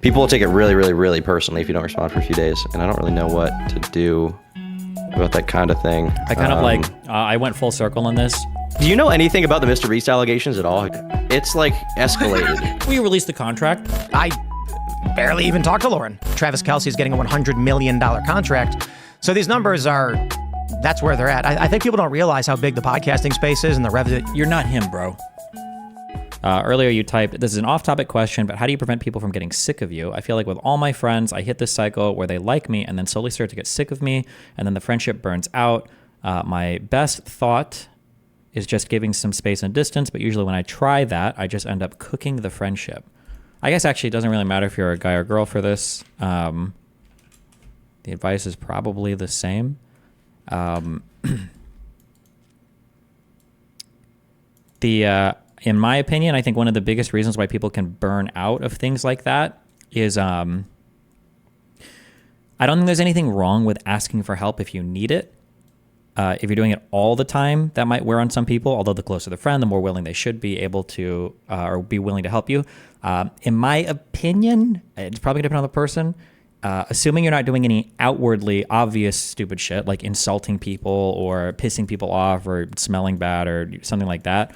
People will take it really, really, really personally if you don't respond for a few days, and I don't really know what to do about that kind of thing. I kind of I went full circle on this. Do you know anything about the MrBeast allegations at all? It's like escalated. We released the contract. I barely even talked to Lauren. Travis Kelce's getting a $100 million contract. So these numbers that's where they're at. I think people don't realize how big the podcasting space is and the revenue. You're not him, bro. Earlier you typed, this is an off-topic question, but how do you prevent people from getting sick of you? I feel like with all my friends, I hit this cycle where they like me and then slowly start to get sick of me, and then the friendship burns out. My best thought is just giving some space and distance, but usually when I try that, I just end up cooking the friendship. I guess actually it doesn't really matter if you're a guy or girl for this. The advice is probably the same. In my opinion, I think one of the biggest reasons why people can burn out of things like that is I don't think there's anything wrong with asking for help if you need it. If you're doing it all the time, that might wear on some people, although the closer the friend, the more willing they should be able to or be willing to help you. In my opinion, it's probably going to depend on the person. Assuming you're not doing any outwardly obvious stupid shit like insulting people or pissing people off or smelling bad or something like that,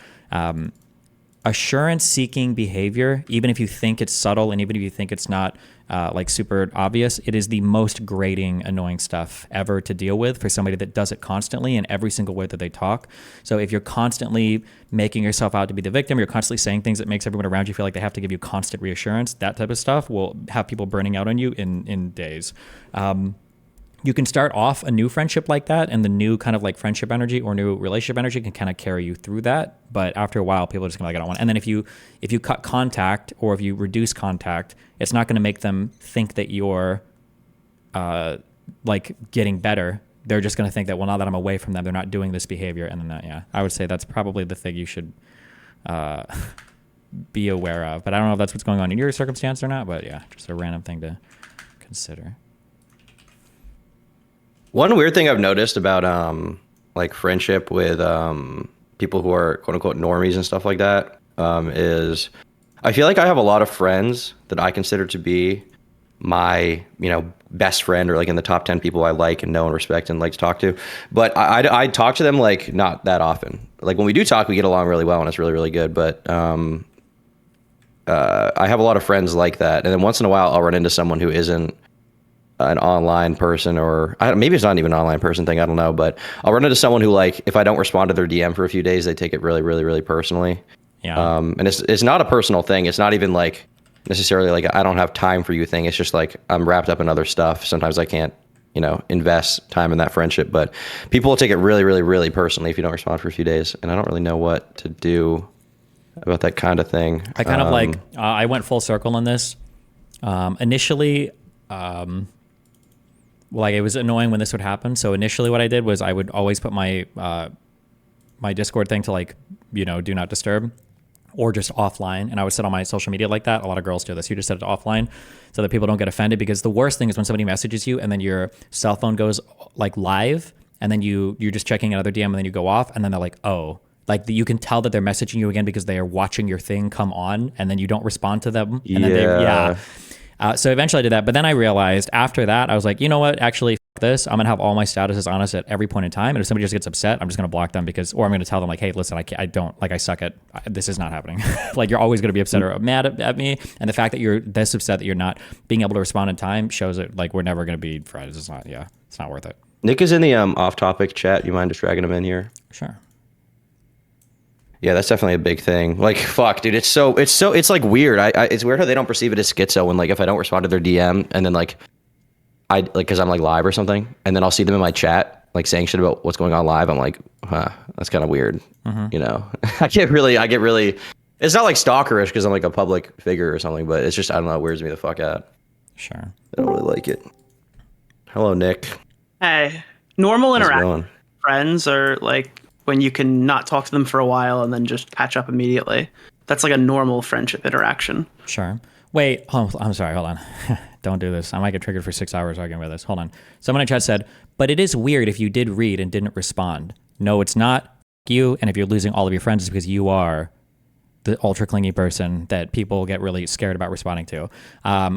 assurance-seeking behavior, even if you think it's subtle and even if you think it's not like super obvious, it is the most grating, annoying stuff ever to deal with for somebody that does it constantly in every single way that they talk. So if you're constantly making yourself out to be the victim, you're constantly saying things that makes everyone around you feel like they have to give you constant reassurance, that type of stuff will have people burning out on you in days. You can start off a new friendship like that, and the new kind of like friendship energy or new relationship energy can kind of carry you through that. But after a while, people are just gonna be like, I don't want. And then if you cut contact or if you reduce contact, it's not gonna make them think that you're like getting better. They're just gonna think that, well, now that I'm away from them, they're not doing this behavior. And then that, I would say that's probably the thing you should be aware of. But I don't know if that's what's going on in your circumstance or not. But yeah, just a random thing to consider. One weird thing I've noticed about like friendship with people who are quote unquote normies and stuff like that is I feel like I have a lot of friends that I consider to be my, best friend or like in the top 10 people I like and know and respect and like to talk to. But I talk to them like not that often. Like when we do talk, we get along really well and it's really, really good. But I have a lot of friends like that. And then once in a while I'll run into someone who isn't an online person, or maybe it's not even an online person thing. I don't know, but I'll run into someone who, like, if I don't respond to their DM for a few days, they take it really, really, really personally. Yeah. And it's not a personal thing. It's not even like necessarily like I don't have time for you thing. It's just like I'm wrapped up in other stuff. Sometimes I can't, invest time in that friendship. But people will take it really, really, really personally if you don't respond for a few days. And I don't really know what to do about that kind of thing. I kind of I went full circle on this. Initially, like it was annoying when this would happen. So initially what I did was I would always put my my Discord thing to like, do not disturb or just offline. And I would set on my social media like that. A lot of girls do this. You just set it to offline so that people don't get offended, because the worst thing is when somebody messages you and then your cell phone goes like live and then you're just checking another DM and then you go off and then they're like, oh, like you can tell that they're messaging you again because they are watching your thing come on and then you don't respond to them. And then so eventually I did that. But then I realized after that, I was like, you know what? Actually, f this. I'm going to have all my statuses on us at every point in time. And if somebody just gets upset, I'm just going to block them or I'm going to tell them like, hey, listen, I suck at, this is not happening. Like you're always going to be upset or mad at me. And the fact that you're this upset that you're not being able to respond in time shows that like we're never going to be friends. It's not worth it. Nick is in the off-topic chat. You mind just dragging him in here? Sure. Yeah, that's definitely a big thing. Like, fuck, dude, it's like weird. It's weird how they don't perceive it as schizo when, like, if I don't respond to their DM and then like because I'm like live or something, and then I'll see them in my chat like saying shit about what's going on live. I'm like, that's kind of weird. I get really. It's not like stalkerish because I'm like a public figure or something, but it's just, I don't know, it weirds me the fuck out. Sure. I don't really like it. Hello, Nick. Hey, normal interaction. Friends are like when you can not talk to them for a while and then just catch up immediately. That's like a normal friendship interaction. Sure. Wait, I'm sorry, hold on. Don't do this. I might get triggered for 6 hours arguing about this. Hold on. Someone in chat said, but it is weird if you did read and didn't respond. No, it's not. You, and if you're losing all of your friends, it's because you are the ultra clingy person that people get really scared about responding to.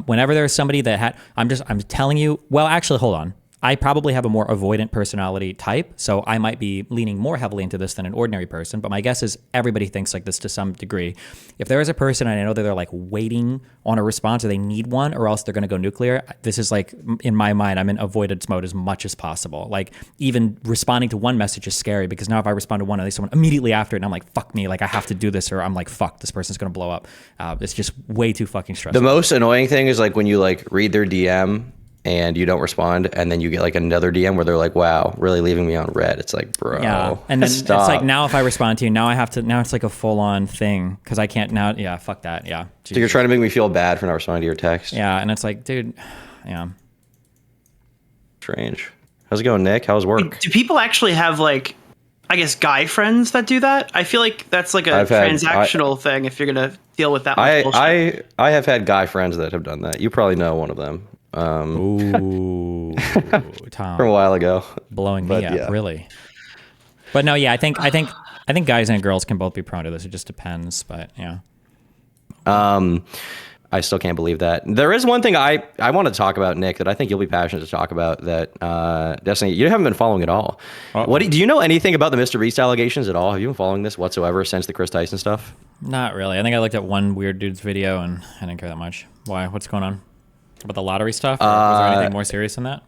Whenever there's somebody that I'm telling you, well, actually, hold on. I probably have a more avoidant personality type, so I might be leaning more heavily into this than an ordinary person. But my guess is everybody thinks like this to some degree. If there is a person and I know that they're like waiting on a response or they need one or else they're going to go nuclear, this is like, in my mind, I'm in avoidance mode as much as possible. Like even responding to one message is scary because now if I respond to one, at least someone immediately after it and I'm like, fuck me, like I have to do this, or I'm like, fuck, this person's going to blow up. It's just way too fucking stressful. The most annoying thing is like when you like read their DM and you don't respond, and then you get like another DM where they're like, wow, really leaving me on red. It's like, bro. Yeah. And then stop. It's like, now if I respond to you, now it's like a full on thing because I can't now. Yeah, fuck that. Yeah. So you're trying to make me feel bad for not responding to your text. Yeah. And it's like, dude, yeah. Strange. How's it going, Nick? How's work? Do people actually have like, I guess, guy friends that do that? I feel like that's like a transactional thing if you're going to deal with that much bullshit. I have had guy friends that have done that. You probably know one of them. Ooh, Tom, from a while ago, blowing me up, really. But no, yeah, I think guys and girls can both be prone to this. It just depends, but yeah. I still can't believe that. There is one thing I want to talk about, Nick, that I think you'll be passionate to talk about. That Destiny, you haven't been following at all. What do you know anything about the MrBeast allegations at all? Have you been following this whatsoever since the Chris Tyson stuff? Not really. I think I looked at one weird dude's video and I didn't care that much. Why? What's going on? About the lottery stuff? Or was there anything more serious than that?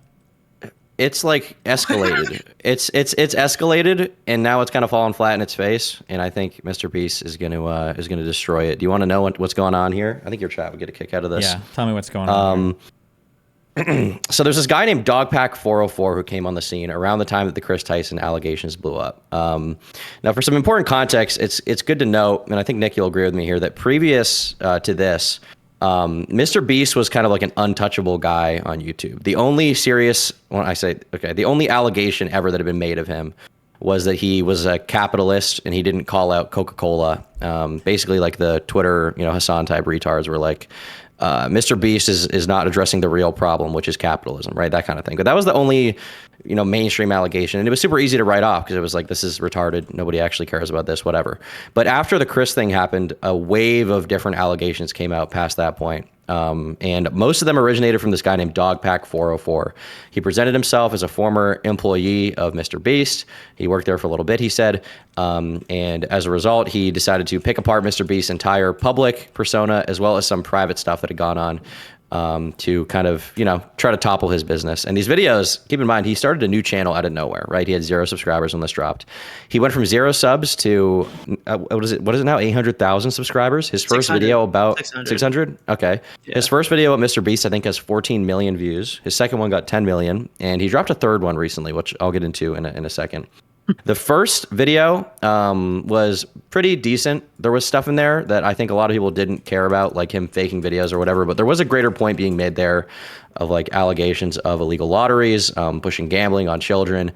It's like escalated. it's escalated, and now it's kind of fallen flat in its face. And I think MrBeast is gonna destroy it. Do you want to know what's going on here? I think your chat would get a kick out of this. Yeah, tell me what's going on. So there's this guy named Dogpack404 who came on the scene around the time that the Chris Tyson allegations blew up. Now, for some important context, it's good to note, and I think Nick, you'll agree with me here, that previous to this, MrBeast was kind of like an untouchable guy on YouTube. The only the only allegation ever that had been made of him was that he was a capitalist and he didn't call out Coca-Cola. Basically like the Twitter, Hassan type retards were like, MrBeast is not addressing the real problem, which is capitalism, right? That kind of thing. But that was the only, mainstream allegation. And it was super easy to write off because it was like, this is retarded. Nobody actually cares about this, whatever. But after the Chris thing happened, a wave of different allegations came out past that point. And most of them originated from this guy named Dogpack404. He presented himself as a former employee of MrBeast. He worked there for a little bit, he said. And as a result, he decided to pick apart MrBeast's entire public persona as well as some private stuff that had gone on to kind of, try to topple his business. And these videos, keep in mind, he started a new channel out of nowhere, right? He had 0 subscribers when this dropped. He went from 0 subs to, what is it now? 800,000 subscribers. His first video about 600. Okay. Yeah. His first video about MrBeast, I think, has 14 million views. His second one got 10 million. And he dropped a third one recently, which I'll get into in a second. The first video was pretty decent. There was stuff in there that I think a lot of people didn't care about, like him faking videos or whatever, but there was a greater point being made there of like allegations of illegal lotteries, pushing gambling on children,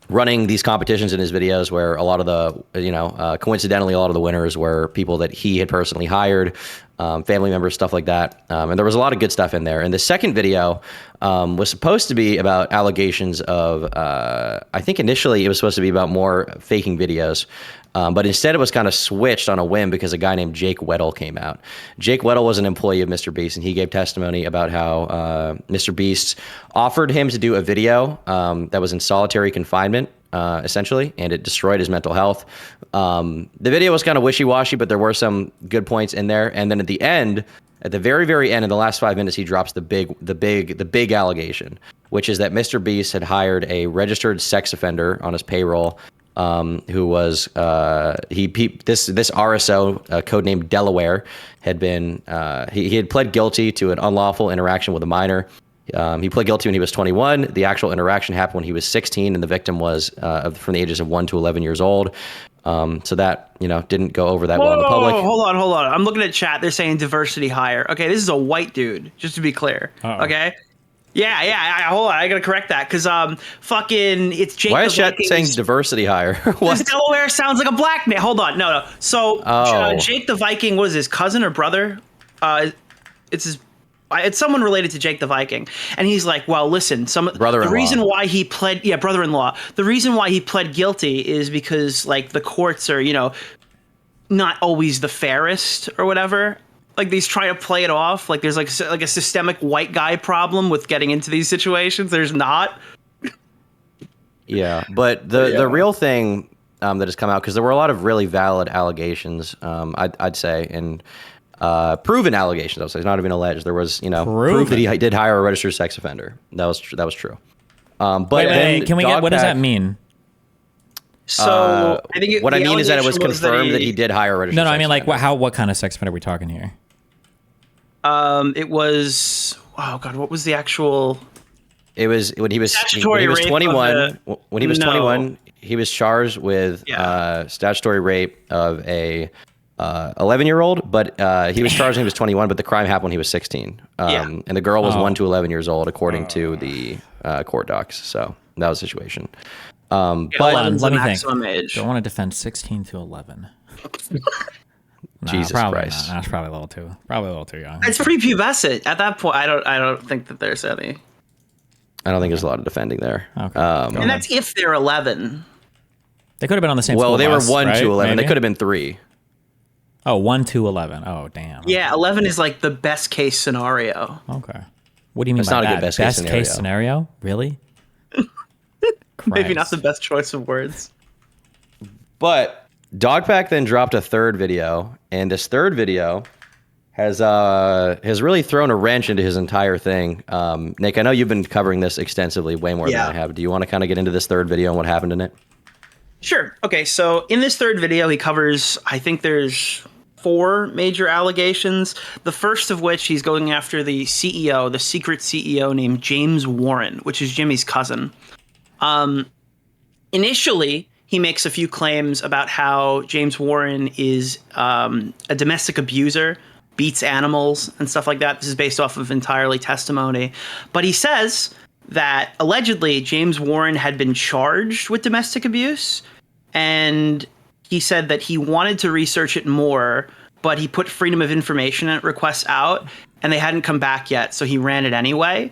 running these competitions in his videos where a lot of the, coincidentally, a lot of the winners were people that he had personally hired, family members, stuff like that. And there was a lot of good stuff in there. And the second video was supposed to be about allegations of, I think initially it was supposed to be about more faking videos. But instead it was kind of switched on a whim because a guy named Jake Weddle came out. Jake Weddle was an employee of MrBeast, and he gave testimony about how MrBeast offered him to do a video that was in solitary confinement, essentially, and it destroyed his mental health. The video was kind of wishy-washy, but there were some good points in there. And then at the end, at the very, very end, in the last 5 minutes, he drops the big allegation, which is that MrBeast had hired a registered sex offender on his payroll, who was this RSO, codenamed Delaware, had been he had pled guilty to an unlawful interaction with a minor. He pled guilty when he was 21. The actual interaction happened when he was 16, and the victim was from the ages of 1 to 11 years old. So that, didn't go over that well in the public. Hold on. I'm looking at chat. They're saying diversity hire. Okay, this is a white dude, just to be clear. Uh-oh. Okay. Yeah. Hold on, I gotta correct that because fucking it's Jake. Why is chat saying diversity hire? Because Delaware sounds like a black name. Hold on, no. So Jake the Viking was his cousin or brother. It's someone related to Jake the Viking, and he's like, well, listen, the reason why he pled, brother-in-law. The reason why he pled guilty is because like the courts are, not always the fairest or whatever. Like these try to play it off like there's like a systemic white guy problem with getting into these situations. There's not. Yeah, but the real thing that has come out, because there were a lot of really valid allegations, I'd say, and proven allegations. I'll say, it's not even alleged. There was, proof that he did hire a registered sex offender. That was true. But wait, can we get what does that mean? So I think what I mean is that it was confirmed that he did hire a registered. No, I mean sex like offender. what kind of sex offender are we talking here? It was what was the actual? It was when he was 21. When he was 21, he was charged with statutory rape of a 11-year-old, but he was charged when he was 21, but the crime happened when he was 16. And the girl was 1 to 11 years old, according to the court docs. So that was the situation. But let me think. Age. Don't want to defend 16 to 11. Jesus Christ. That's probably a little too young. It's prepubescent. At that point, I don't think that there's any. I don't think there's a lot of defending there. Okay. And that's if they're 11. They could have been on the same school Well, they bus, were 1 right? to 11. Maybe? They could have been 3. Oh, 1 to 11. Oh, damn. Yeah, 11 is like the best case scenario. Okay. What do you mean It's by not a that? good best case scenario? Really? Maybe not the best choice of words. But Dogpack then dropped a third video, and this third video has really thrown a wrench into his entire thing. Nick, I know you've been covering this extensively, way more than I have. Do you want to kind of get into this third video and what happened in it? Sure. Okay, so in this third video, he covers, I think there's 4 major allegations. The first of which he's going after the CEO, the secret CEO named James Warren, which is Jimmy's cousin. Initially, he makes a few claims about how James Warren is a domestic abuser, beats animals and stuff like that. This is based off of entirely testimony. But he says that allegedly James Warren had been charged with domestic abuse, and he said that he wanted to research it more, but he put Freedom of Information requests out, and they hadn't come back yet, so he ran it anyway,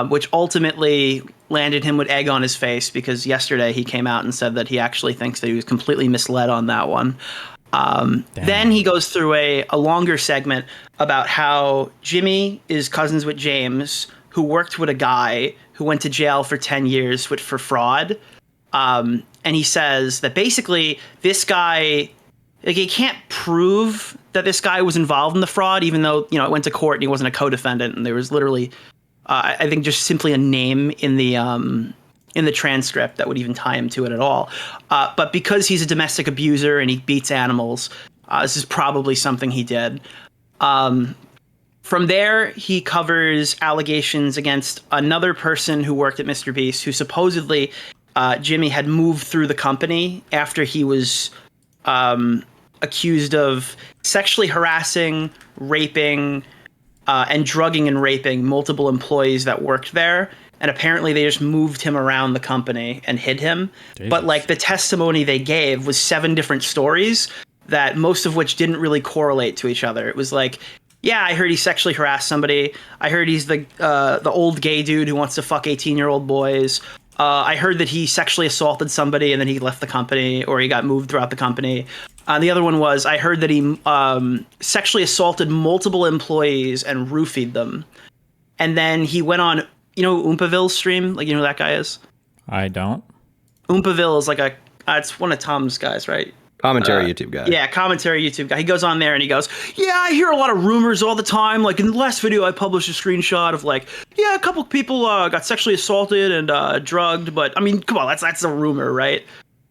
which ultimately landed him with egg on his face, because yesterday he came out and said that he actually thinks that he was completely misled on that one. Then he goes through a longer segment about how Jimmy is cousins with James, who worked with a guy who went to jail for 10 years for fraud. And he says that basically this guy, like, he can't prove that this guy was involved in the fraud, even though, it went to court and he wasn't a co-defendant. And there was literally, I think, just simply a name in the transcript that would even tie him to it at all. But because he's a domestic abuser and he beats animals, this is probably something he did. From there, he covers allegations against another person who worked at MrBeast, who supposedly Jimmy had moved through the company after he was accused of sexually harassing, raping, and drugging and raping multiple employees that worked there. And apparently they just moved him around the company and hid him. Jesus. But like the testimony they gave was 7 different stories that most of which didn't really correlate to each other. It was like, yeah, I heard he sexually harassed somebody. I heard he's the old gay dude who wants to fuck 18-year-old boys. I heard that he sexually assaulted somebody and then he left the company, or he got moved throughout the company. The other one was, I heard that he sexually assaulted multiple employees and roofied them. And then he went on, Oompaville's stream? Like, you know who that guy is? I don't. Oompaville is like it's one of Tom's guys, right? Commentary YouTube guy. Yeah, commentary YouTube guy. He goes on there and he goes, yeah, I hear a lot of rumors all the time. Like in the last video, I published a screenshot of like, yeah, a couple people got sexually assaulted and drugged. But I mean, come on, that's a rumor, right?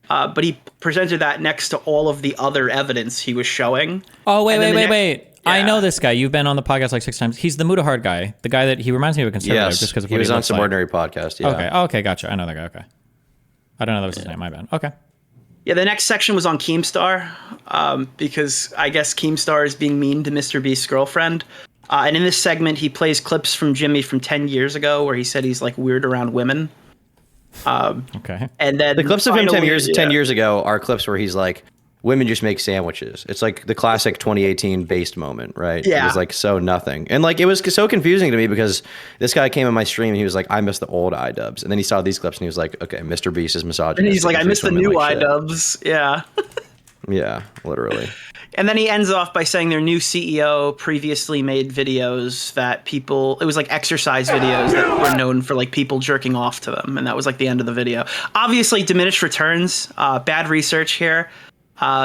But he presented that next to all of the other evidence he was showing. Oh, wait. Yeah. I know this guy. You've been on the podcast like 6 times. He's the Mudahard guy. The guy that he reminds me of a conservative just because of what he was on looks some like. ordinary podcast. Yeah. Okay, gotcha. I know that guy. Okay. I don't know that was his name. My bad. Okay. Yeah, the next section was on Keemstar, because I guess Keemstar is being mean to MrBeast's girlfriend. And in this segment, he plays clips from Jimmy from 10 years ago where he said he's like weird around women. Okay. And then The clips of him 10 years ago are clips where he's like, women just make sandwiches. It's like the classic 2018 based moment, right? Yeah. It was like so nothing. And like, it was so confusing to me because this guy came in my stream and he was like, I miss the old iDubbbz. And then he saw these clips and he was like, okay, MrBeast is misogynist. And he's like, I miss the new iDubbbz. Yeah. Yeah, literally. And then he ends off by saying their new CEO previously made videos that people, it was like exercise videos that were known for like people jerking off to them. And that was like the end of the video. Obviously, diminished returns, bad research here.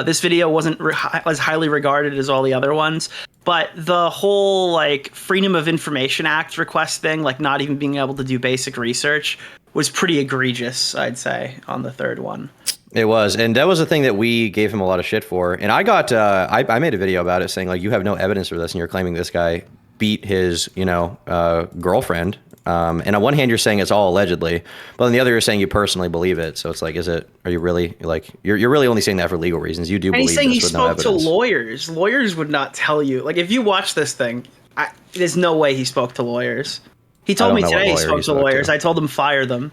This video wasn't as highly regarded as all the other ones. But the whole like Freedom of Information Act request thing, like not even being able to do basic research, was pretty egregious, I'd say, on the third one. It was, and that was the thing that we gave him a lot of shit for. And I got, I made a video about it saying like, you have no evidence for this, and you're claiming this guy beat his, girlfriend. And on one hand, you're saying it's all allegedly, but on the other, you're saying you personally believe it. So it's like, are you really like, you're really only saying that for legal reasons? You do believe he's saying he this with no spoke to evidence. lawyers. Lawyers would not tell you. Like, if you watch this thing, there's no way he spoke to lawyers. He told me today he spoke to lawyers. I told him fire them.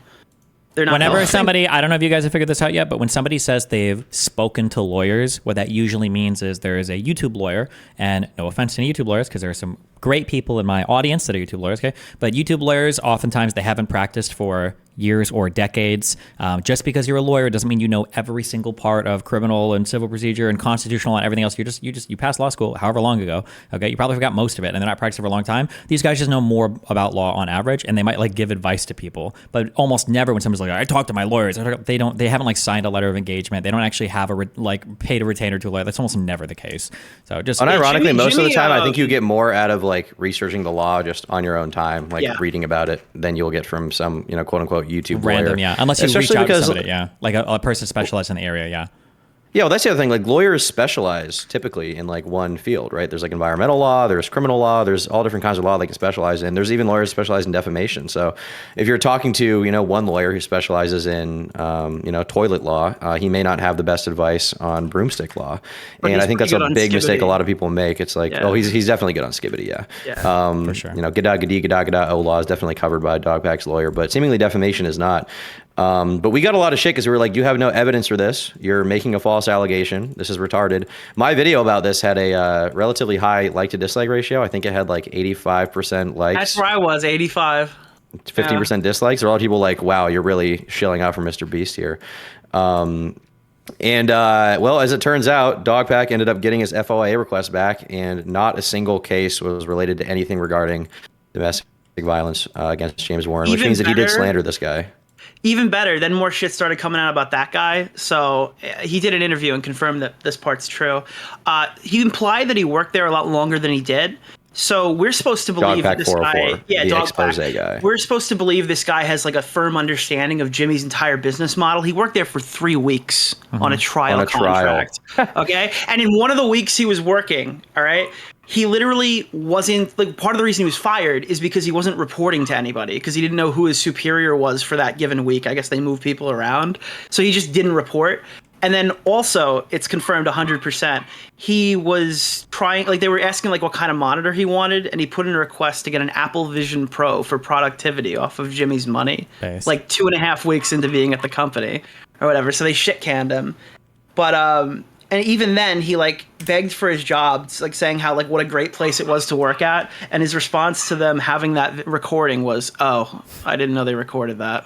They're not. Whenever somebody, I don't know if you guys have figured this out yet, but when somebody says they've spoken to lawyers, what that usually means is there is a YouTube lawyer, and no offense to any YouTube lawyers, because there are some great people in my audience that are YouTube lawyers, okay? But YouTube lawyers, oftentimes they haven't practiced for years or decades. Just because you're a lawyer doesn't mean you know every single part of criminal and civil procedure and constitutional and everything else. You passed law school however long ago. Okay, you probably forgot most of it, and they're not practicing for a long time. These guys just know more about law on average, and they might like give advice to people, but almost never when somebody's like, I talked to my lawyers. They haven't like signed a letter of engagement. They don't actually have paid a retainer to a lawyer. That's almost never the case. So just unironically, most of the time, I think you get more out of like researching the law just on your own time, like reading about it, than you'll get from some quote unquote YouTube random lawyer. Yeah, unless you Especially reach out because, to somebody, like a person specialized in the area. Yeah, well, that's the other thing. Like lawyers specialize typically in like one field, right? There's like environmental law, there's criminal law, there's all different kinds of law they can specialize in. There's even lawyers specialized in defamation. So if you're talking to, one lawyer who specializes in, toilet law, he may not have the best advice on broomstick law. And I think that's a big mistake a lot of people make. It's like, he's definitely good on skibbity, For sure. Gada, gadi, gada, gada, law is definitely covered by Dogpack's lawyer, but seemingly defamation is not. But we got a lot of shit because we were like, you have no evidence for this. You're making a false allegation. This is retarded. My video about this had a relatively high like to dislike ratio. I think it had like 85% likes. That's where I was, 85. 50% dislikes. There are a lot of people like, wow, you're really shilling out for MrBeast here. Well, as it turns out, Dogpack ended up getting his FOIA request back, and not a single case was related to anything regarding domestic violence against James Warren, which means that he did slander this guy. Even better, then more shit started coming out about that guy. So he did an interview and confirmed that this part's true. He implied that he worked there a lot longer than he did. So we're supposed to believe that this guy, the expose guy. We're supposed to believe this guy has like a firm understanding of Jimmy's entire business model. He worked there for 3 weeks on a trial contract. Okay, and in one of the weeks he was working, all right, he literally wasn't like, part of the reason he was fired is because he wasn't reporting to anybody because he didn't know who his superior was for that given week. I guess they move people around, so he just didn't report. And then also, it's confirmed 100%. He was trying, like they were asking like what kind of monitor he wanted, and he put in a request to get an Apple Vision Pro for productivity off of Jimmy's money, like 2.5 weeks into being at the company or whatever. So they shit canned him. But and even then, he like begged for his job, like saying how like what a great place it was to work at. And his response to them having that recording was, "Oh, I didn't know they recorded that."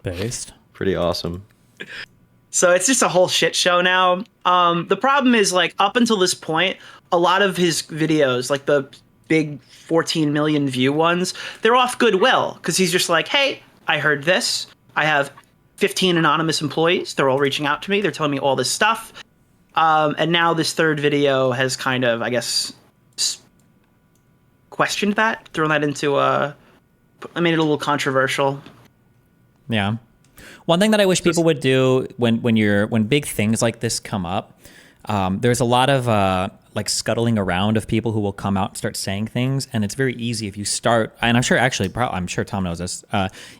Based. Pretty awesome. So it's just a whole shit show now. The problem is, like, up until this point, a lot of his videos, like the big 14 million view ones, they're off goodwill because he's just like, hey, I heard this. I have 15 anonymous employees. They're all reaching out to me. They're telling me all this stuff. And now this third video has kind of, I guess, questioned that, thrown that into I made it a little controversial. Yeah. One thing that I wish people would do when big things like this come up, there's a lot of like scuttling around of people who will come out and start saying things, and it's very easy if you start. And I'm sure Tom knows this.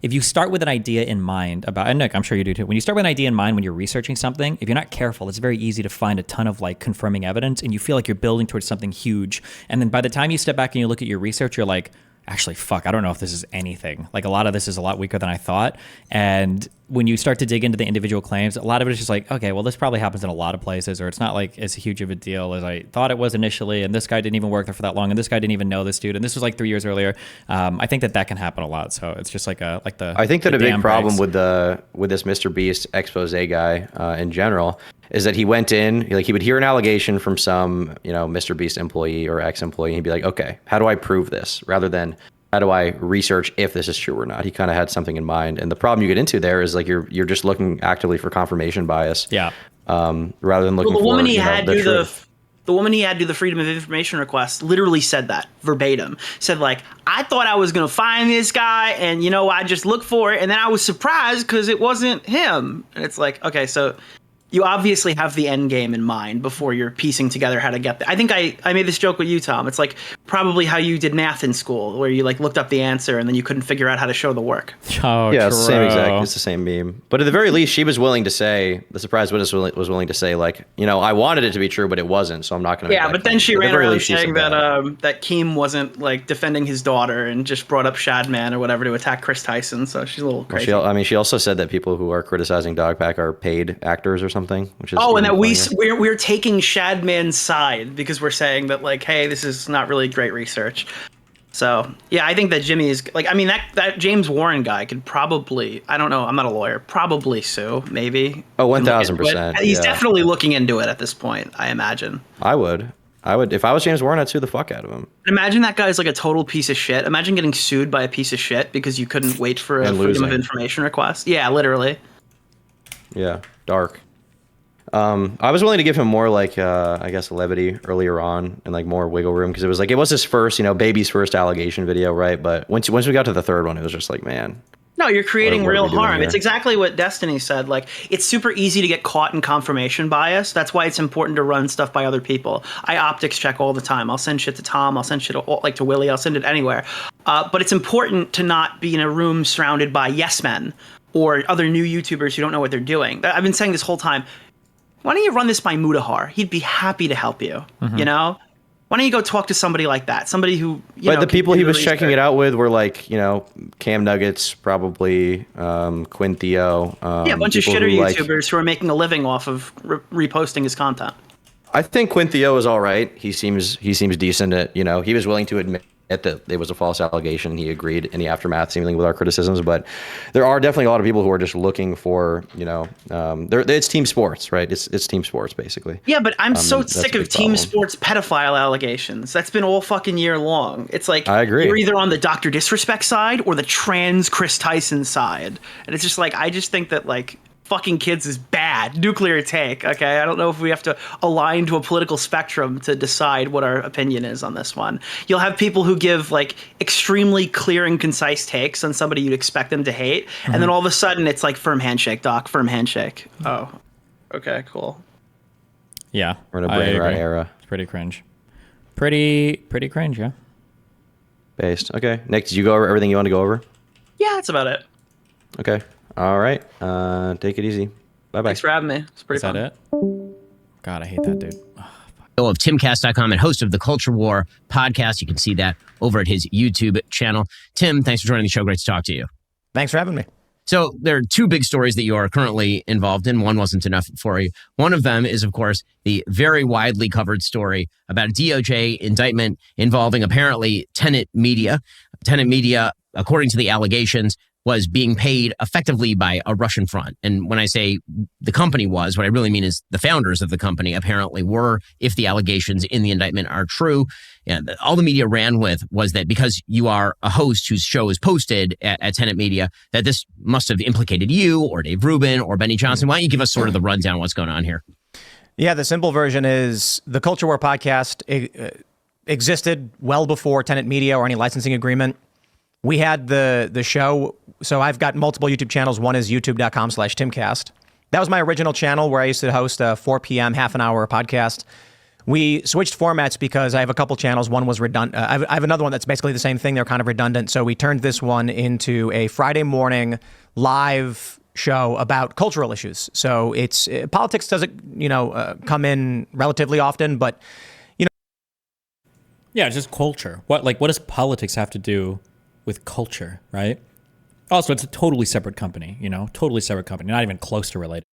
If you start with an idea in mind about, and Nick, I'm sure you do too. When you start with an idea in mind when you're researching something, if you're not careful, it's very easy to find a ton of like confirming evidence, and you feel like you're building towards something huge. And then by the time you step back and you look at your research, you're like, actually, fuck, I don't know if this is anything. Like, a lot of this is a lot weaker than I thought. And when you start to dig into the individual claims, a lot of it is just like, okay, well, this probably happens in a lot of places, or it's not like as huge of a deal as I thought it was initially. And this guy didn't even work there for that long, and this guy didn't even know this dude, and this was like 3 years earlier. I think that can happen a lot. So it's just like the. I think that a big problem breaks. with this MrBeast expose guy in general is that he went in, like, he would hear an allegation from some, MrBeast employee or ex-employee, and he'd be like, okay, how do I prove this? Rather than how do I research if this is true or not? He kind of had something in mind. And the problem you get into there is like you're just looking actively for confirmation bias. Yeah. Rather than looking the for woman he had the do truth. The woman he had do the freedom of information request literally said that verbatim. Said, like, I thought I was going to find this guy, and, I just looked for it, and then I was surprised because it wasn't him. And it's like, okay, so you obviously have the end game in mind before you're piecing together how to get there. I think I made this joke with you, Tom. It's like probably how you did math in school, where you like looked up the answer and then you couldn't figure out how to show the work. Oh, yeah, it's the same exact. It's the same meme. But at the very least, she was willing to say, the surprise witness was willing to say, like, I wanted it to be true, but it wasn't, so I'm not going to. Yeah, but then she ran around saying that Keem wasn't like defending his daughter and just brought up Shadman or whatever to attack Chris Tyson. So she's a little crazy. Well, she also said that people who are criticizing Dogpack are paid actors or something, which is and that we're taking Shadman's side because we're saying that, like, hey, this is not really great research. So yeah, I think that Jimmy is like, I mean, that James Warren guy could probably, I don't know, I'm not a lawyer, probably sue, maybe. Oh, 1,000%. He's definitely looking into it at this point, I imagine. I would, if I was James Warren, I'd sue the fuck out of him. Imagine that guy's like a total piece of shit. Imagine getting sued by a piece of shit because you couldn't wait for a freedom of information request. Yeah, literally. Yeah, dark. I was willing to give him more like I guess levity earlier on and like more wiggle room because it was his first, baby's first allegation video, right? But once we got to the third one, it was just like, man. No, you're creating real harm. It's exactly what Destiny said. Like, it's super easy to get caught in confirmation bias. That's why it's important to run stuff by other people. I optics check all the time. I'll send shit to Tom. I'll send shit to Willie. I'll send it anywhere. But it's important to not be in a room surrounded by yes men or other new YouTubers who don't know what they're doing. I've been saying this whole time. Why don't you run this by Mudahar? He'd be happy to help you, Why don't you go talk to somebody like that? Somebody who, But the people he was checking it out with were like, Cam Nuggets, probably, Quinn Theo. A bunch of shitter YouTubers who are making a living off of reposting his content. I think Quinn Theo is all right. He seems decent at, he was willing to admit that it was a false allegation. He agreed in the aftermath, seemingly, with our criticisms. But there are definitely a lot of people who are just looking for, it's team sports, right? It's team sports, basically. Yeah, but I'm so sick of team sports pedophile allegations. That's been all fucking year long. It's like, I agree. You're either on the Dr. Disrespect side or the trans Chris Tyson side. And it's just like, I just think that, like, fucking kids is bad. Nuclear take, okay? I don't know if we have to align to a political spectrum to decide what our opinion is on this one. You'll have people who give, like, extremely clear and concise takes on somebody you'd expect them to hate, and then all of a sudden it's like, firm handshake, Doc, firm handshake. Oh, okay, cool. Yeah, we're in a brain rot era. It's pretty cringe. Pretty cringe, yeah. Based. Okay. Nick, did you go over everything you want to go over? Yeah, that's about it. Okay. All right. Take it easy. Bye-bye. Thanks for having me. It's pretty fun. Is that it? God, I hate that dude. Of timcast.com and host of the Culture War podcast. You can see that over at his YouTube channel. Tim, thanks for joining the show. Great to talk to you. Thanks for having me. So there are two big stories that you are currently involved in. One wasn't enough for you. One of them is, of course, the very widely covered story about a DOJ indictment involving apparently Tenet Media. Tenet Media, according to the allegations, was being paid effectively by a Russian front. And when I say the company was, what I really mean is the founders of the company apparently were, if the allegations in the indictment are true. All the media ran with was that because you are a host whose show is posted at Tenet Media, that this must have implicated you or Dave Rubin or Benny Johnson. Why don't you give us sort of the rundown of what's going on here? Yeah, the simple version is the Culture War podcast existed well before Tenet Media or any licensing agreement. We had the show, so I've got multiple YouTube channels. One is youtube.com/Timcast. That was my original channel where I used to host a 4 p.m., half an hour podcast. We switched formats because I have a couple channels. One was redundant. I have another one that's basically the same thing. They're kind of redundant. So we turned this one into a Friday morning live show about cultural issues. So it's politics doesn't, come in relatively often, but Yeah, it's just culture. What does politics have to do with culture, right? Also, it's a totally separate company, totally separate company, not even close to related.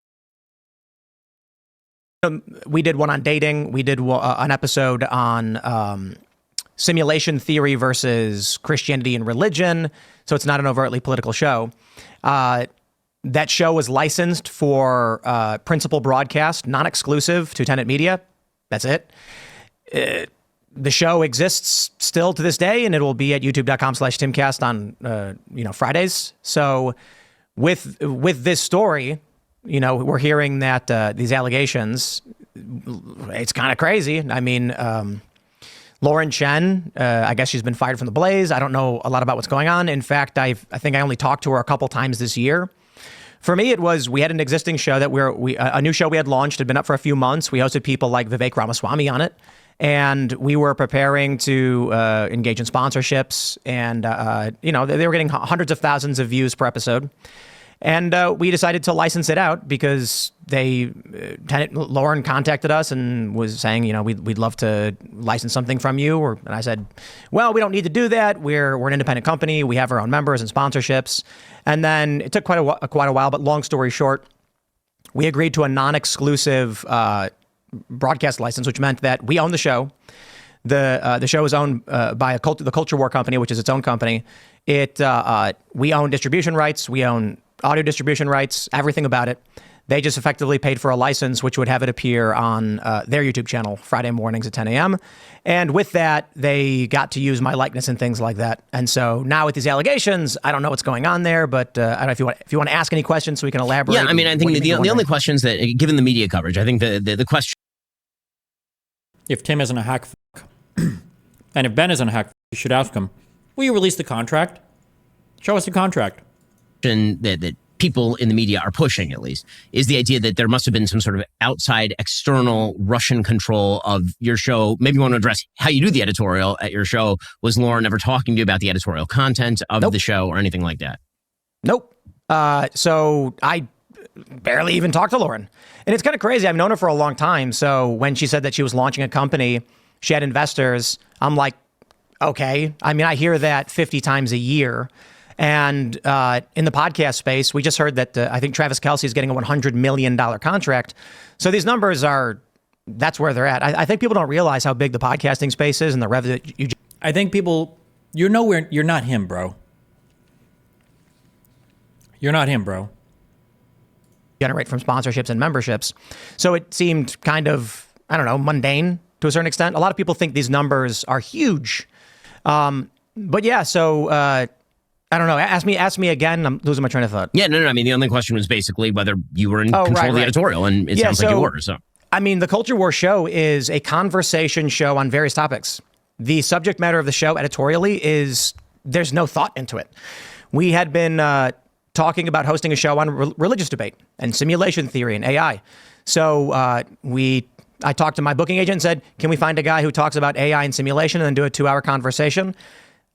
We did one on dating. We did an episode on simulation theory versus Christianity and religion. So it's not an overtly political show. That show was licensed for principal broadcast, non-exclusive to Tenet Media. That's it. The show exists still to this day, and it will be at youtube.com/timcast on Fridays. So with this story, we're hearing that these allegations, it's kind of crazy. I mean, Lauren Chen, I guess she's been fired from The Blaze. I don't know a lot about what's going on. In fact, I think I only talked to her a couple times this year. For me, we had an existing show that a new show we had launched, had been up for a few months. We hosted people like Vivek Ramaswamy on it. And we were preparing to engage in sponsorships. And, they were getting hundreds of thousands of views per episode. And we decided to license it out because Lauren contacted us and was saying, we'd love to license something from you. And I said, well, we don't need to do that. We're an independent company. We have our own members and sponsorships. And then it took quite a while. But long story short, we agreed to a non-exclusive broadcast license, which meant that we own the show. The show is owned by the Culture War Company, which is its own company. We own distribution rights. We own audio distribution rights, everything about it. They just effectively paid for a license, which would have it appear on their YouTube channel Friday mornings at 10 a.m. And with that, they got to use my likeness and things like that. And so now with these allegations, I don't know what's going on there, but I don't know if you want to ask any questions so we can elaborate. Yeah, I mean, I think the only questions that, given the media coverage, I think the question. If Tim isn't a hack fuck, and if Ben isn't a hack fuck, you should ask him, will you release the contract? Show us the contract. That people in the media are pushing, at least, is the idea that there must have been some sort of outside external Russian control of your show. Maybe you want to address how you do the editorial at your show. Was Lauren ever talking to you about the editorial content of the show or anything like that? Nope. So I barely even talked to Lauren. And it's kind of crazy. I've known her for a long time. So when she said that she was launching a company, she had investors, I'm like, okay. I mean, I hear that 50 times a year. And in the podcast space, we just heard that I think Travis Kelce is getting a $100 million contract. So these numbers that's where they're at. I think people don't realize how big the podcasting space is and the revenue that you. I think people, you're not him, bro. You're not him, bro. Generate from sponsorships and memberships. So it seemed kind of, I don't know, mundane to a certain extent. A lot of people think these numbers are huge. But yeah, so I don't know. Ask me again. I'm losing my train of thought. Yeah, no. I mean, the only question was basically whether you were in control of the editorial, and it sounds like you were. So, I mean, the Culture War show is a conversation show on various topics. The subject matter of the show editorially is there's no thought into it. We had been talking about hosting a show on religious debate and simulation theory and AI. So I talked to my booking agent and said, can we find a guy who talks about AI and simulation and then do a 2-hour conversation?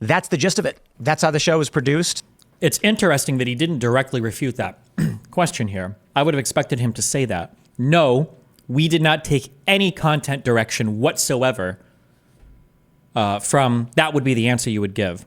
That's the gist of it. That's how the show was produced. It's interesting that he didn't directly refute that question here. I would have expected him to say that. No, we did not take any content direction whatsoever from that would be the answer you would give.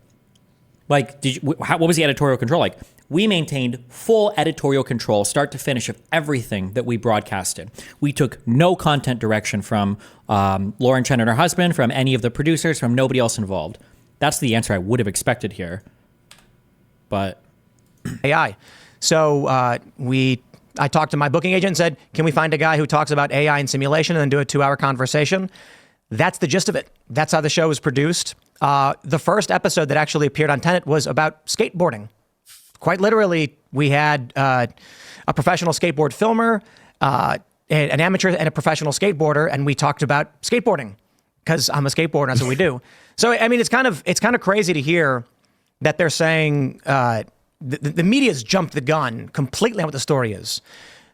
Like, what was the editorial control like? We maintained full editorial control, start to finish, of everything that we broadcasted. We took no content direction from Lauren Chen and her husband, from any of the producers, from nobody else involved. That's the answer I would have expected here. But AI. So I talked to my booking agent and said, can we find a guy who talks about AI and simulation and then do a 2-hour conversation? That's the gist of it. That's how the show was produced. The first episode that actually appeared on Tenet was about skateboarding. Quite literally, we had a professional skateboard filmer, an amateur and a professional skateboarder, and we talked about skateboarding because I'm a skateboarder and that's what we do. So, I mean, it's kind of crazy to hear that they're saying the media's jumped the gun completely on what the story is.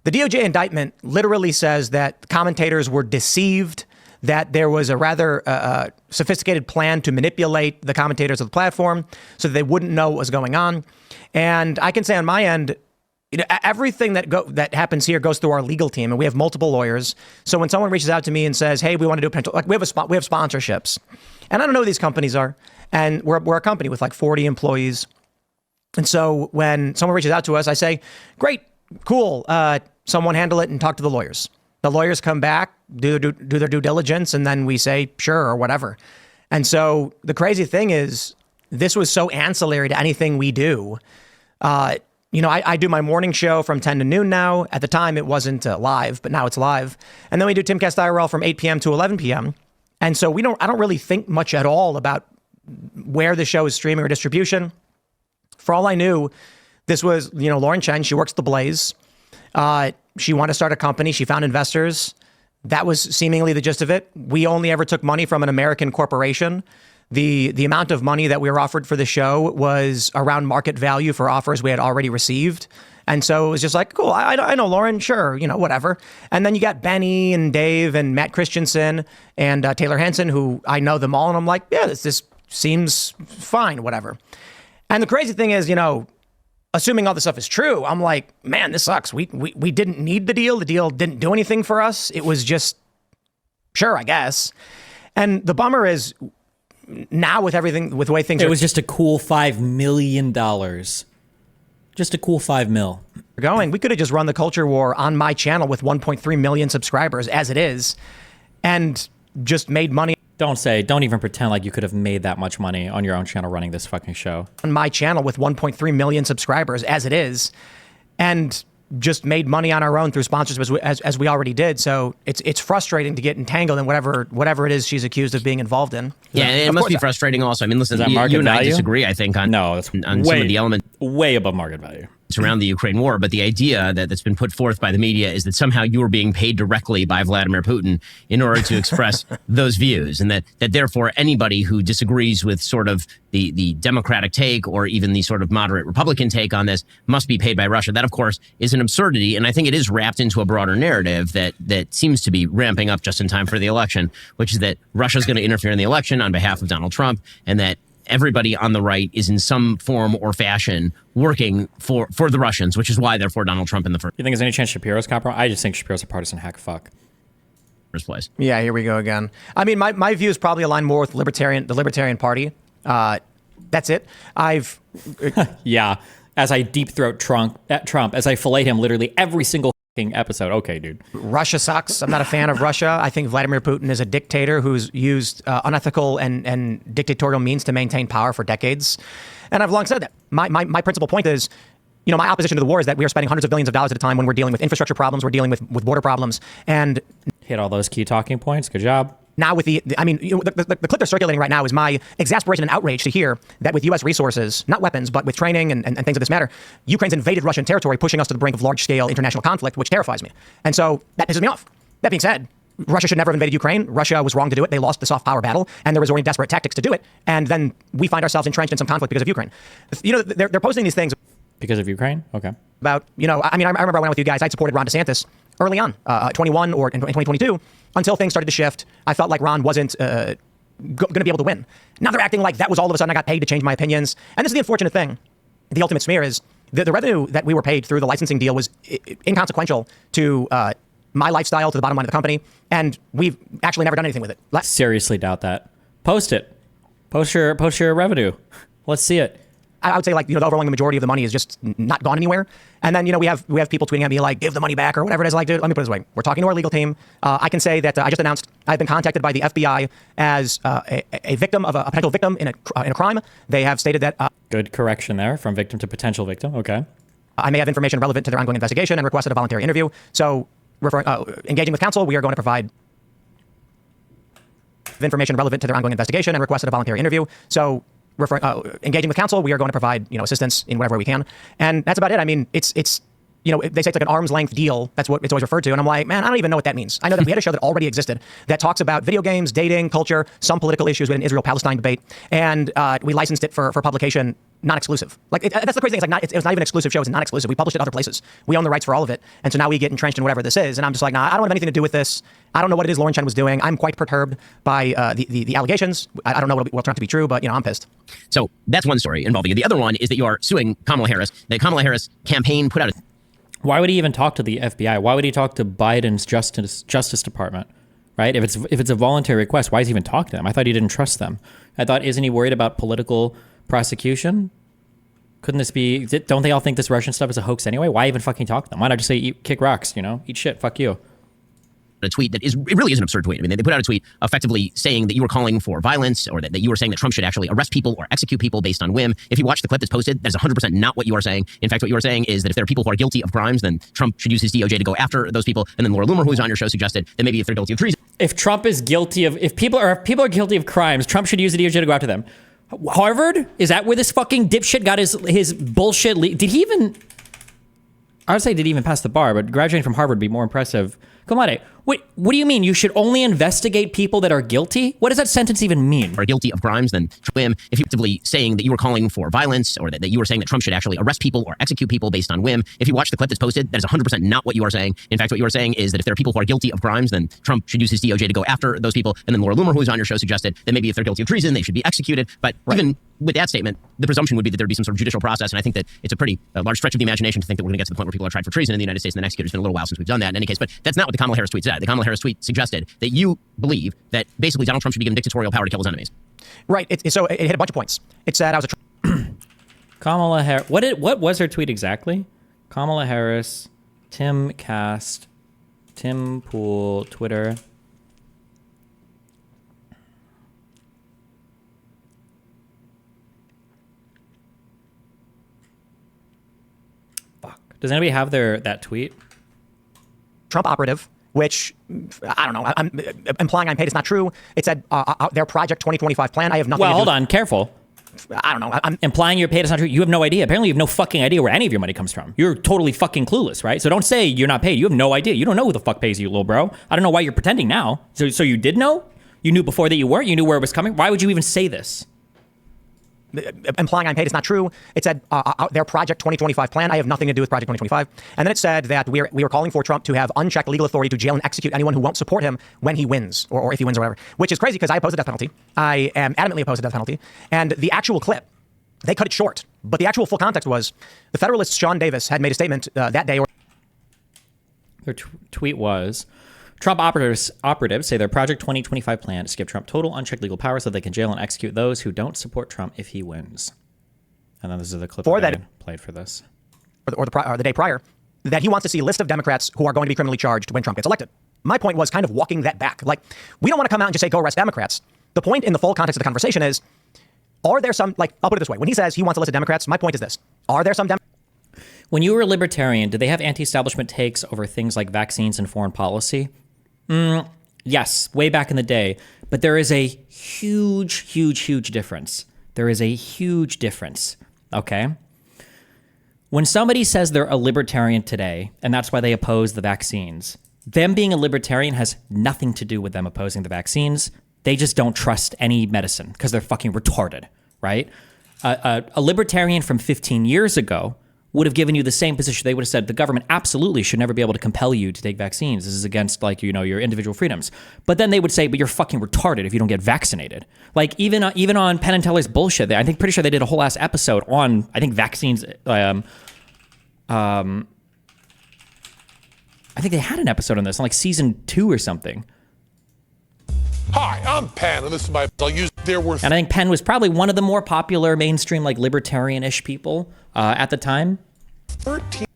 The DOJ indictment literally says that commentators were deceived, that there was a rather sophisticated plan to manipulate the commentators of the platform so that they wouldn't know what was going on. And I can say on my end, everything that happens here goes through our legal team, and we have multiple lawyers. So when someone reaches out to me and says, "Hey, we want to do a potential," like we have sponsorships, and I don't know who these companies are, and we're a company with like 40 employees, and so when someone reaches out to us, I say, "Great, cool, someone handle it and talk to the lawyers." The lawyers come back, do their due diligence, and then we say, "Sure," or whatever. And so the crazy thing is, this was so ancillary to anything we do. I do my morning show from 10 to noon now. At the time, it wasn't live, but now it's live. And then we do Timcast IRL from 8 p.m. to 11 p.m. And so I don't really think much at all about where the show is streaming or distribution. For all I knew, this was, Lauren Chen. She works at The Blaze. She wanted to start a company. She found investors. That was seemingly the gist of it. We only ever took money from an American corporation. The amount of money that we were offered for the show was around market value for offers we had already received. And so it was just like, cool, I know Lauren, sure, whatever. And then you got Benny and Dave and Matt Christensen and Taylor Hansen, who I know them all. And I'm like, yeah, this seems fine, whatever. And the crazy thing is, assuming all this stuff is true, I'm like, man, this sucks. We didn't need the deal. The deal didn't do anything for us. It was just, sure, I guess. And the bummer is, now with the way things are... It was just a cool $5 million. Just a cool $5 million. Going. We could have just run the culture war on my channel with 1.3 million subscribers as it is and just made money. Don't even pretend like you could have made that much money on your own channel running this fucking show. On my channel with 1.3 million subscribers as it is and just made money on our own through sponsorships as we already did. So it's frustrating to get entangled in whatever it is she's accused of being involved in. Yeah, and it must be frustrating also. I mean, listen, you and I disagree, I think, on some of the elements. Way above market value. Around the Ukraine war, but the idea that's been put forth by the media is that somehow you were being paid directly by Vladimir Putin in order to express those views, and that therefore anybody who disagrees with sort of the Democratic take or even the sort of moderate Republican take on this must be paid by Russia. That, of course, is an absurdity, and I think it is wrapped into a broader narrative that seems to be ramping up just in time for the election, which is that Russia's going to interfere in the election on behalf of Donald Trump, and that everybody on the right is in some form or fashion working for the Russians, which is why they're for Donald Trump in the first. You think there's any chance Shapiro's compromised? I just think Shapiro's a partisan hack fuck. First place. Yeah, here we go again. I mean, my views probably align more with the Libertarian Party. That's it. Yeah. As I deep throat Trump, as I fillet him literally every single episode. Okay, dude. Russia sucks. I'm not a fan of Russia. I think Vladimir Putin is a dictator who's used unethical and dictatorial means to maintain power for decades. And I've long said that. My principal point is, my opposition to the war is that we are spending hundreds of billions of dollars at a time when we're dealing with infrastructure problems, we're dealing with border problems, and hit all those key talking points. Good job. Now with the clip they're circulating right now is my exasperation and outrage to hear that with U.S. resources, not weapons, but with training and things of this matter, Ukraine's invaded Russian territory, pushing us to the brink of large-scale international conflict, which terrifies me. And so that pisses me off. That being said, Russia should never have invaded Ukraine. Russia was wrong to do it. They lost the soft power battle, and they're resorting to desperate tactics to do it. And then we find ourselves entrenched in some conflict because of Ukraine. They're posting these things. Because of Ukraine? Okay. About, I remember I went out with you guys. I supported Ron DeSantis early on, 21 or in 2022, until things started to shift. I felt like Ron wasn't going to be able to win. Now they're acting like that was all of a sudden I got paid to change my opinions. And this is the unfortunate thing. The ultimate smear is the revenue that we were paid through the licensing deal was inconsequential to my lifestyle, to the bottom line of the company. And we've actually never done anything with it. Seriously doubt that. Post it. Post your revenue. Let's see it. I would say the overwhelming majority of the money is just not gone anywhere. And then, we have people tweeting at me like, give the money back or whatever it is. Like, dude, let me put it this way. We're talking to our legal team. I can say that I just announced I've been contacted by the FBI as a victim of a potential victim in a crime. They have stated that... Good correction there, from victim to potential victim. Okay. I may have information relevant to their ongoing investigation and requested a voluntary interview. So engaging with counsel, we are going to provide information relevant to their ongoing investigation and requested a voluntary interview. So engaging with counsel, we are going to provide assistance in whatever we can, and that's about it. I mean, it's they say it's like an arm's length deal. That's what it's always referred to, and I'm like, man, I don't even know what that means. I know that we had a show that already existed that talks about video games, dating, culture, some political issues with an Israel-Palestine debate, and we licensed it for publication, non-exclusive. That's the crazy thing. It was not even an exclusive show. It's not exclusive. We published it other places. We own the rights for all of it, and so now we get entrenched in whatever this is. And I'm just like, nah, I don't have anything to do with this. I don't know what it is Lauren Chen was doing. I'm quite perturbed by the allegations. I don't know what turned out to be true, but I'm pissed. So that's one story involving you. The other one is that you are suing Kamala Harris. The Kamala Harris campaign put out Why would he even talk to the FBI? Why would he talk to Biden's Justice Department? Right? If it's a voluntary request, why does he even talk to them? I thought he didn't trust them. I thought, isn't he worried about political prosecution? Couldn't this be? Don't they all think this Russian stuff is a hoax anyway? Why even fucking talk to them? Why not just say kick rocks? Eat shit. Fuck you. A tweet that it really is an absurd tweet. I mean, they put out a tweet effectively saying that you were calling for violence, or that you were saying that Trump should actually arrest people or execute people based on whim. If you watch the clip that's posted, that is 100% not what you are saying. In fact, what you are saying is that if there are people who are guilty of crimes, then Trump should use his DOJ to go after those people. And then Laura Loomer, who was on your show, suggested that maybe if they're guilty of treason. If people are guilty of crimes, Trump should use the DOJ to go after them. Harvard? Is that where this fucking dipshit got his bullshit? Did he even? I would say did he even pass the bar, but graduating from Harvard would be more impressive. Come on, what do you mean? You should only investigate people that are guilty? What does that sentence even mean? Are guilty of crimes, then whim. If you're actively saying that you were calling for violence, or that you were saying that Trump should actually arrest people or execute people based on whim. If you watch the clip that's posted, that is 100% not what you are saying. In fact, what you are saying is that if there are people who are guilty of crimes, then Trump should use his DOJ to go after those people. And then Laura Loomer, who was on your show, suggested that maybe if they're guilty of treason, they should be executed. But even with that statement, the presumption would be that there'd be some sort of judicial process. And I think that it's a pretty large stretch of the imagination to think that we're going to get to the point where people are tried for treason in the United States and then executed. It's been a little while since we've done that in any case. But that's not what the Kamala Harris tweet said. The Kamala Harris tweet suggested that you believe that basically Donald Trump should be given dictatorial power to kill his enemies. Right. So it hit a bunch of points. It said I was a Kamala Harris. What was her tweet exactly? Kamala Harris, Tim Cast, Tim Pool, Twitter. Fuck. Does anybody have that tweet? Trump operative, which I don't know. I'm implying I'm paid is not true. It said their Project 2025 plan. I have nothing. Well, to do hold on. Careful. I don't know. I'm implying you're paid is not true. You have no idea. Apparently, you have no fucking idea where any of your money comes from. You're totally fucking clueless, right? So don't say you're not paid. You have no idea. You don't know who the fuck pays you, little bro. I don't know why you're pretending now. So you did know? You knew before that you weren't? You knew where it was coming? Why would you even say this? implying I'm paid is not true. It said their Project 2025 plan. I have nothing to do with Project 2025. And then it said that we are calling for Trump to have unchecked legal authority to jail and execute anyone who won't support him when he wins, or if he wins or whatever, which is crazy because I oppose the death penalty. I am adamantly opposed to the death penalty. And the actual clip, they cut it short. But the actual full context was the Federalist Sean Davis had made a statement that day. Their tweet was, Trump operatives say their Project 2025 plan is to give Trump total unchecked legal power so they can jail and execute those who don't support Trump if he wins. And then this is the clip that played for this. Or the day prior, that he wants to see a list of Democrats who are going to be criminally charged when Trump gets elected. My point was kind of walking that back. Like, we don't want to come out and just say, go arrest Democrats. The point in the full context of the conversation is, are there some, like, I'll put it this way. When he says he wants a list of Democrats, my point is this. Are there some Democrats? When you were a libertarian, did they have anti-establishment takes over things like vaccines and foreign policy? Yes, way back in the day. But there is a huge difference. There is a huge difference, okay? When somebody says they're a libertarian today, and that's why they oppose the vaccines, them being a libertarian has nothing to do with them opposing the vaccines. They just don't trust any medicine because they're fucking retarded, right? A libertarian from 15 years ago would have given you the same position. They would have said the government absolutely should never be able to compel you to take vaccines. This is against, like, you know, your individual freedoms. But then they would say, but you're fucking retarded if you don't get vaccinated. Like, even on Penn and Teller's bullshit, pretty sure they did a whole ass episode on, I think, vaccines. I think they had an episode on this, on like season 2 or something. Hi, I'm Penn, and this is my. I'll use their words. And I think Penn was probably one of the more popular mainstream, like, libertarian-ish people at the time. 13.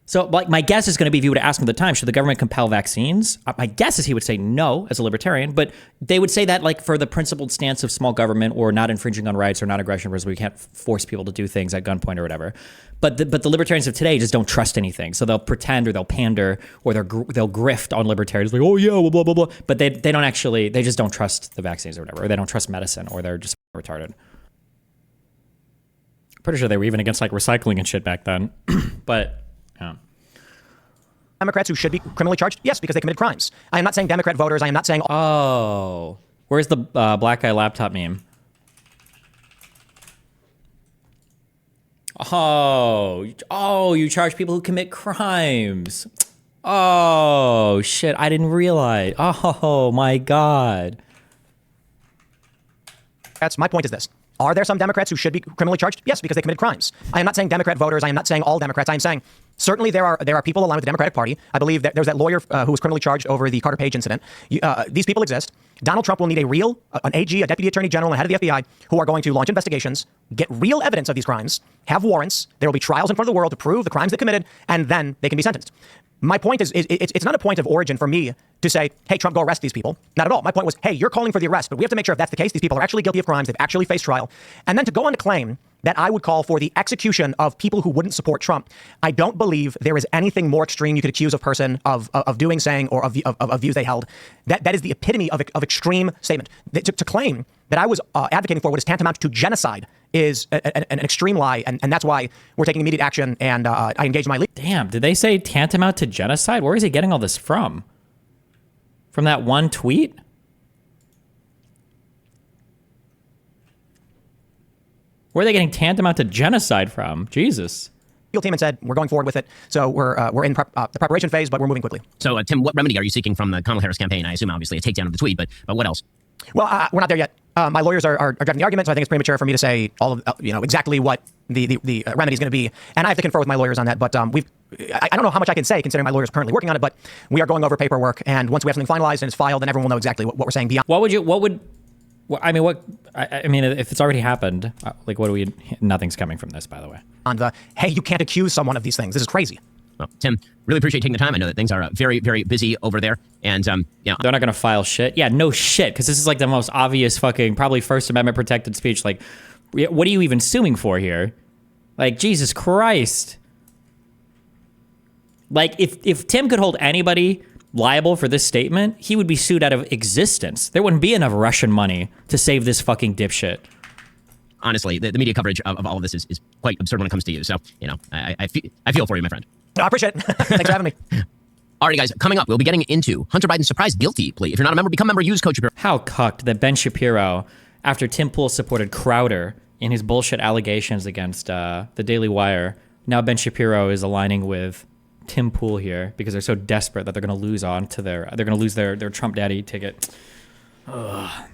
So, like, my guess is going to be, if you were to ask him at the time, should the government compel vaccines? My guess is he would say no as a libertarian, but they would say that, like, for the principled stance of small government or not infringing on rights or not aggression, whereas we can't force people to do things at gunpoint or whatever. But the libertarians of today just don't trust anything. So they'll pretend or they'll pander or they'll grift on libertarians, like, oh yeah, blah, blah, blah, blah. But they don't actually, they just don't trust the vaccines or whatever, or they don't trust medicine, or they're just retarded. Pretty sure they were even against, like, recycling and shit back then. But, yeah. Democrats who should be criminally charged? Yes, because they committed crimes. I am not saying Democrat voters. I am not saying... Oh. Where's the black guy laptop meme? Oh, you charge people who commit crimes. Oh, shit, I didn't realize. Oh, my God. My point is this. Are there some Democrats who should be criminally charged? Yes, because they committed crimes. I am not saying Democrat voters. I am not saying all Democrats. I am saying certainly there are people aligned with the Democratic Party. I believe that there's that lawyer who was criminally charged over the Carter Page incident. These people exist. Donald Trump will need an AG, a deputy attorney general, and head of the FBI who are going to launch investigations, get real evidence of these crimes, have warrants. There will be trials in front of the world to prove the crimes they committed, and then they can be sentenced. My point is, it's not a point of origin for me to say, hey, Trump, go arrest these people. Not at all. My point was, hey, you're calling for the arrest, but we have to make sure if that's the case, these people are actually guilty of crimes, they've actually faced trial. And then to go on to claim that I would call for the execution of people who wouldn't support Trump, I don't believe there is anything more extreme you could accuse a person of doing, saying, or of views they held. That is the epitome of extreme statement. To claim that I was advocating for what is tantamount to genocide is an extreme lie, and that's why we're taking immediate action, and I engaged my legal. Damn, did they say tantamount to genocide? Where is he getting all this from? From that one tweet? Where are they getting tantamount to genocide from? Jesus. Legal team and said, we're going forward with it. So we're in the preparation phase, but we're moving quickly. So, Tim, what remedy are you seeking from the Kamala Harris campaign? I assume, obviously, a takedown of the tweet, but what else? Well, we're not there yet. My lawyers are driving the argument, so I think it's premature for me to say all of exactly what the remedy is going to be, and I have to confer with my lawyers on that. But I don't know how much I can say considering my lawyers are currently working on it. But we are going over paperwork, and once we have something finalized and it's filed, then everyone will know exactly what we're saying beyond. I mean, if it's already happened, nothing's coming from this, by the way. On the, hey, you can't accuse someone of these things. This is crazy. Well, Tim, really appreciate taking the time. I know that things are very, very busy over there. And, they're not going to file shit. Yeah, no shit. Because this is like the most obvious fucking, probably First Amendment protected speech. Like, what are you even suing for here? Like, Jesus Christ. Like, if Tim could hold anybody liable for this statement, he would be sued out of existence. There wouldn't be enough Russian money to save this fucking dipshit. Honestly, the media coverage of all of this is quite absurd when it comes to you. So, I feel for you, my friend. I appreciate it. Thanks for having me. Alrighty, guys, coming up, we'll be getting into Hunter Biden's surprise guilty plea. If you're not a member, become a member. Use code Shapiro. How cucked that Ben Shapiro, after Tim Pool supported Crowder in his bullshit allegations against the Daily Wire, now Ben Shapiro is aligning with Tim Pool here because they're so desperate that they're going to lose their Trump daddy ticket. Ugh.